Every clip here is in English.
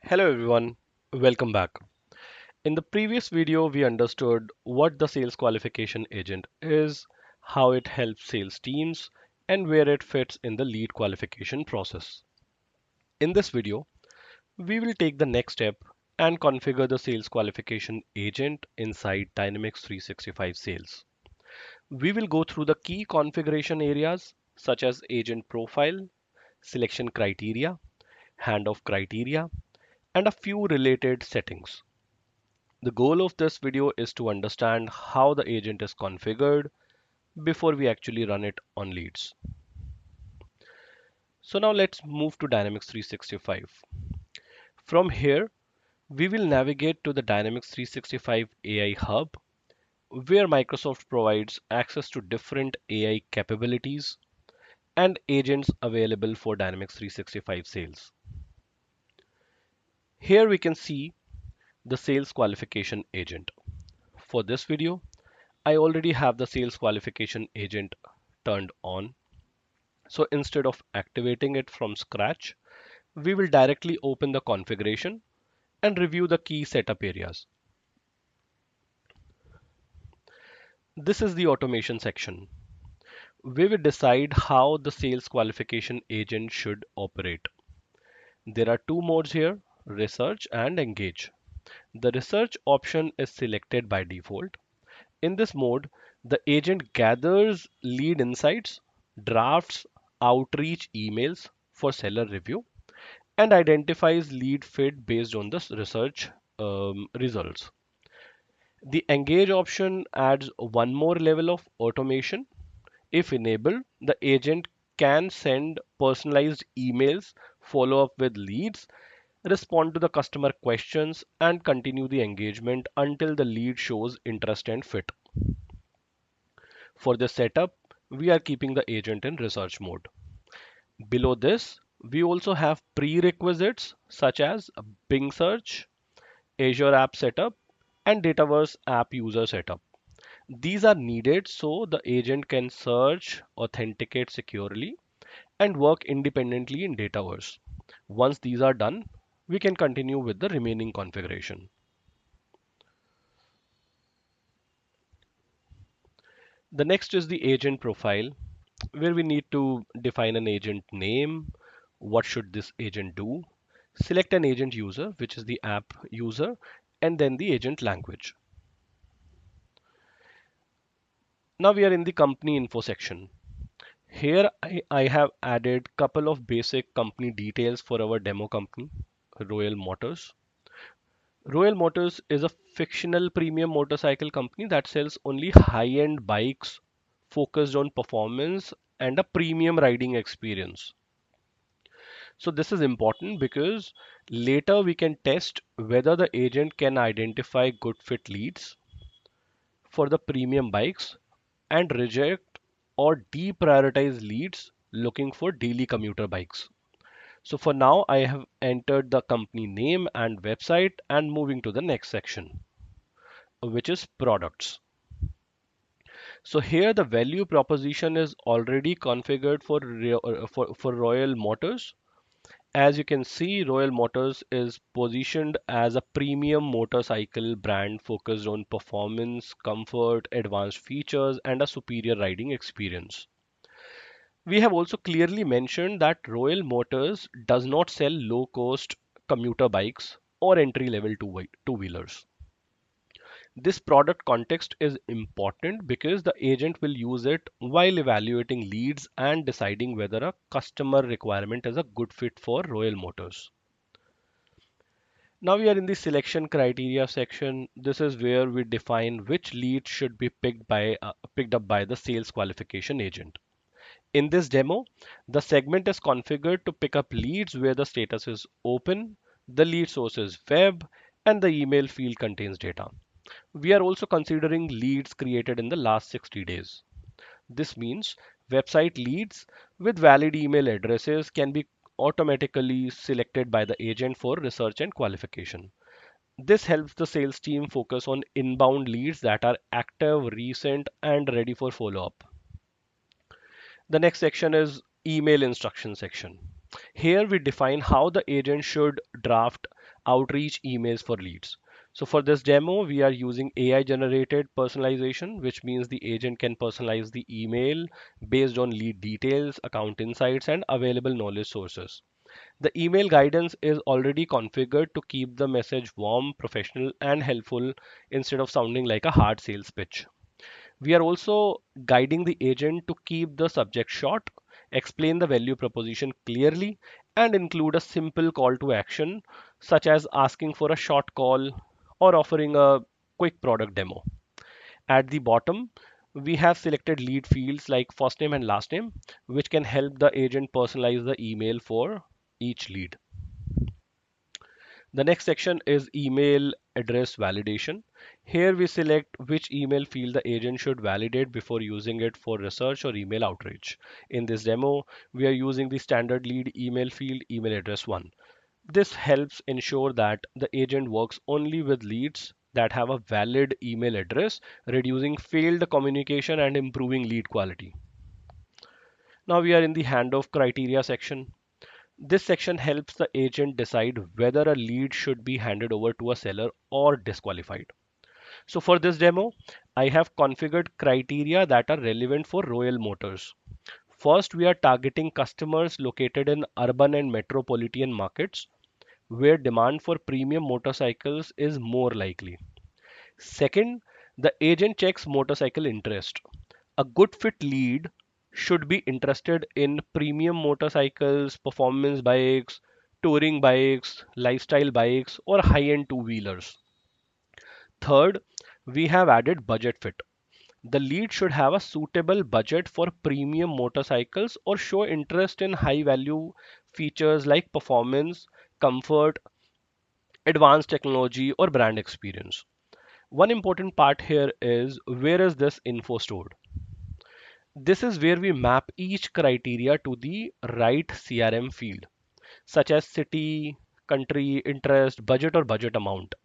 Hello everyone, welcome back. In the previous video, we understood what the sales qualification agent is, how it helps sales teams, and where it fits in the lead qualification process. In this video, we will take the next step and configure the sales qualification agent inside Dynamics 365 Sales. We will go through the key configuration areas such as agent profile, selection criteria, handoff criteria, and a few related settings. The goal of this video is to understand how the agent is configured before we actually run it on leads. So now let's move to Dynamics 365. From here, we will navigate to the Dynamics 365 AI Hub, where Microsoft provides access to different AI capabilities and agents available for Dynamics 365 sales. Here we can see the sales qualification agent. For this video, I already have the sales qualification agent turned on. So instead of activating it from scratch, we will directly open the configuration and review the key setup areas. This is the automation section. We will decide how the sales qualification agent should operate. There are two modes here, research and engage. The research option is selected by default. In this mode, the agent gathers lead insights, drafts outreach emails for seller review, and identifies lead fit based on the research results. The engage option adds one more level of automation. If enabled, the agent can send personalized emails, follow up with leads, respond to the customer questions, and continue the engagement until the lead shows interest and fit. For the setup, we are keeping the agent in research mode. Below this, we also have prerequisites such as Bing search, Azure app setup, and Dataverse app user setup. These are needed so the agent can search, authenticate securely, and work independently in Dataverse. Once these are done, we can continue with the remaining configuration. The next is the agent profile, where we need to define an agent name, what should this agent do, select an agent user, which is the app user, and then the agent language. Now we are in the company info section. Here I have added couple of basic company details for our demo company, Royal Motors. Royal Motors is a fictional premium motorcycle company that sells only high-end bikes focused on performance and a premium riding experience. So this is important because later we can test whether the agent can identify good fit leads for the premium bikes and reject or deprioritize leads looking for daily commuter bikes. So for now, I have entered the company name and website and moving to the next section, which is products. So here the value proposition is already configured for Royal Motors. As you can see, Royal Motors is positioned as a premium motorcycle brand focused on performance, comfort, advanced features, and a superior riding experience. We have also clearly mentioned that Royal Motors does not sell low-cost commuter bikes or entry-level two-wheelers. This product context is important because the agent will use it while evaluating leads and deciding whether a customer requirement is a good fit for Royal Motors. Now we are in the selection criteria section. This is where we define which leads should be picked up by the sales qualification agent. In this demo, the segment is configured to pick up leads where the status is open, the lead source is web, and the email field contains data. We are also considering leads created in the last 60 days. This means website leads with valid email addresses can be automatically selected by the agent for research and qualification. This helps the sales team focus on inbound leads that are active, recent, and ready for follow-up. The next section is email instruction section. Here we define how the agent should draft outreach emails for leads. So for this demo, we are using AI generated personalization, which means the agent can personalize the email based on lead details, account insights, and available knowledge sources. The email guidance is already configured to keep the message warm, professional, and helpful instead of sounding like a hard sales pitch. We are also guiding the agent to keep the subject short, explain the value proposition clearly, and include a simple call to action, such as asking for a short call or offering a quick product demo. At the bottom, we have selected lead fields like first name and last name, which can help the agent personalize the email for each lead. The next section is email address validation. Here we select which email field the agent should validate before using it for research or email outreach. In this demo, we are using the standard lead email field email address 1. This helps ensure that the agent works only with leads that have a valid email address, reducing failed communication and improving lead quality. Now we are in the handoff criteria section. This section helps the agent decide whether a lead should be handed over to a seller or disqualified. So for this demo, I have configured criteria that are relevant for Royal Motors. First, we are targeting customers located in urban and metropolitan markets where demand for premium motorcycles is more likely. Second, the agent checks motorcycle interest. A good fit lead should be interested in premium motorcycles, performance bikes, touring bikes, lifestyle bikes, or high end two wheelers. Third, we have added budget fit. The lead should have a suitable budget for premium motorcycles or show interest in high value features like performance, comfort, advanced technology, or brand experience. One important part here is where is this info stored? This is where we map each criteria to the right CRM field, such as city, country, interest, budget, or budget amount.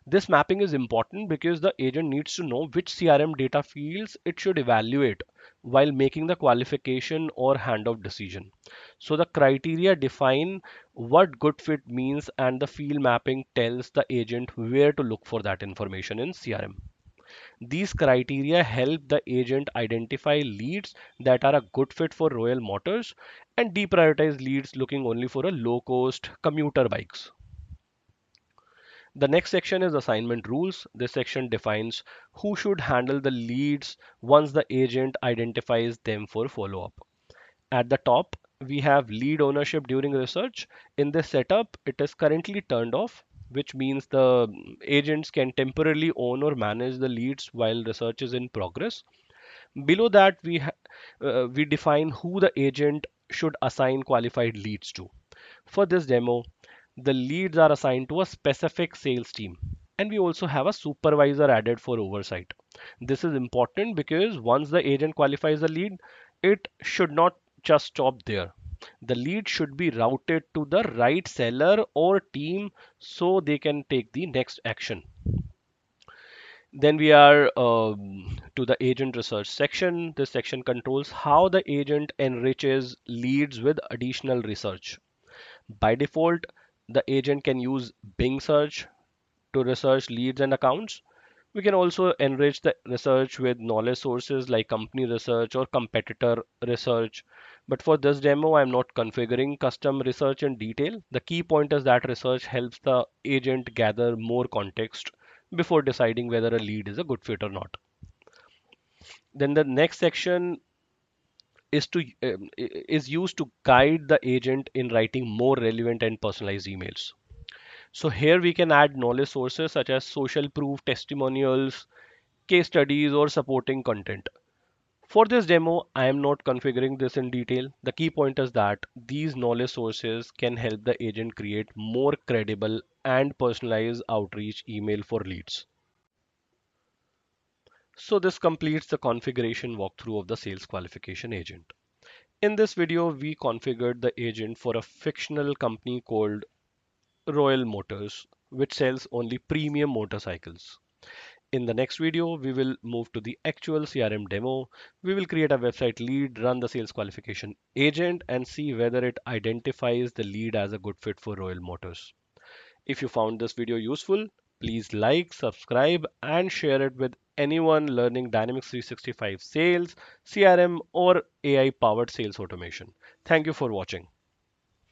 This mapping is important because the agent needs to know which CRM data fields it should evaluate while making the qualification or handoff decision. So the criteria define what good fit means and the field mapping tells the agent where to look for that information in CRM. These criteria help the agent identify leads that are a good fit for Royal Motors and deprioritize leads looking only for a low cost commuter bikes. The next section is assignment rules. This section defines who should handle the leads once the agent identifies them for follow up. At the top, we have lead ownership during research. In this setup, it is currently turned off, which means the agents can temporarily own or manage the leads while research is in progress. Below that, we define who the agent should assign qualified leads to. For this demo, the leads are assigned to a specific sales team, and we also have a supervisor added for oversight. This is important because once the agent qualifies a lead, it should not just stop there. The lead should be routed to the right seller or team so they can take the next action. Then we are to the agent research section. This section controls how the agent enriches leads with additional research. By default, the agent can use Bing search to research leads and accounts. We can also enrich the research with knowledge sources like company research or competitor research. But for this demo, I'm not configuring custom research in detail. The key point is that research helps the agent gather more context before deciding whether a lead is a good fit or not. Then the next section is used to guide the agent in writing more relevant and personalized emails. So here we can add knowledge sources such as social proof, testimonials, case studies, or supporting content. For this demo, I am not configuring this in detail. The key point is that these knowledge sources can help the agent create more credible and personalized outreach email for leads. So this completes the configuration walkthrough of the sales qualification agent. In this video, we configured the agent for a fictional company called Royal Motors, which sells only premium motorcycles. In the next video, we will move to the actual CRM demo. We will create a website lead, run the sales qualification agent, and see whether it identifies the lead as a good fit for Royal Motors. If you found this video useful, please like, subscribe, and share it with anyone learning Dynamics 365 sales, CRM, or AI powered sales automation. Thank you for watching.